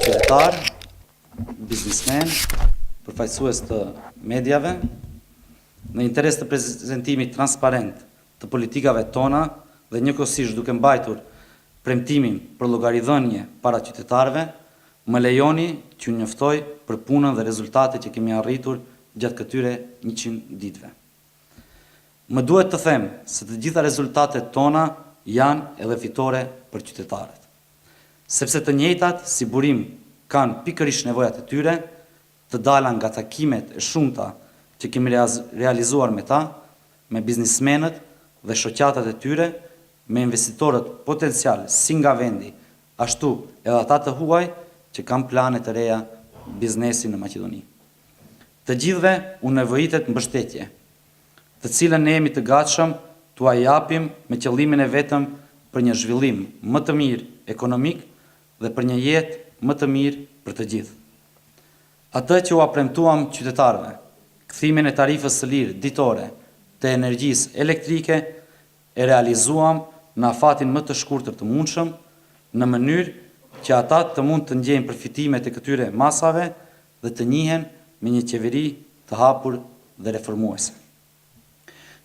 qytetar, biznismen, përfaqësues të mediave, në interes të prezentimit transparent të politikave tona dhe njëkohësisht duke mbajtur premtimin për llogaridhënie para qytetarëve, më lejoni që ju njoftoj për punën dhe rezultatet që kemi arritur gjatë këtyre 100 ditëve. Më duhet të them se të gjitha rezultatet tona janë edhe fitore për qytetarët. Sepse të njëjtat si burim kanë pikërisht nevojat e tyre, të dala nga takimet e shumta që kemi realizuar me ta, me biznismenët dhe shoqatat e tyre, me investitorët potencial si nga vendi, ashtu edhe ata të huaj që kanë plane të reja biznesi në Maqedoni. Të gjithve u nevojitet mbështetje, të cilën ne jemi të gatshëm t'ua japim me qëllimin e vetëm për një zhvillim më të mirë ekonomik dhe për një jetë më të mirë për të gjithë. Atë që u premtuam qytetarëve, kthimin e tarifës së lirë ditore të energjisë elektrike, e realizuam në afatin më të shkurtër të mundshëm, në mënyrë që ata të mund të ndjejnë përfitimet e këtyre masave dhe të njihen me një qeveri të hapur dhe reformuese.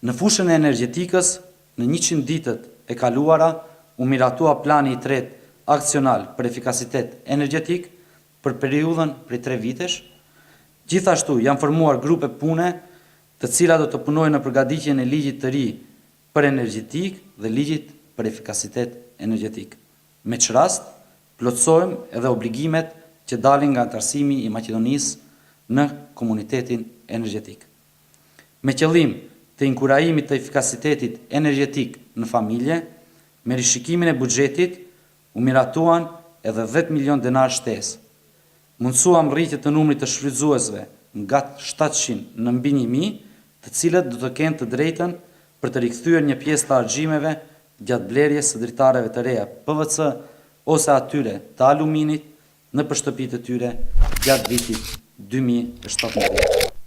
Në fushën e energjetikës, në 100 ditët e kaluara, u miratua plani i tretë aksional për efikasitet energjetik për periudhën prej 3 vitesh. Gjithashtu janë formuar grupe pune të cilat do të punojnë në përgatitjen e ligjit të ri për energjetik dhe ligjit për efikasitet energjetik. Me që rast, plotësojmë edhe obligimet që dalin nga antarësimi i Maqedonisë në komunitetin energjetik. Me qëllim të inkurajimit të efikasitetit energjetik në familje, me rishikimin e buxhetit, u miratuan edhe 10 milion denar shtesë. Mundsuam rritje të numrit të shfrytëzuesve nga 700 në mbi 1000, të cilët do të kenë të drejtën për të rikthyer një pjesë të argjimeve gjatë blerjes së dritareve të reja PVC ose atyre të aluminit në shtëpitë e tyre gjatë vitit 2017.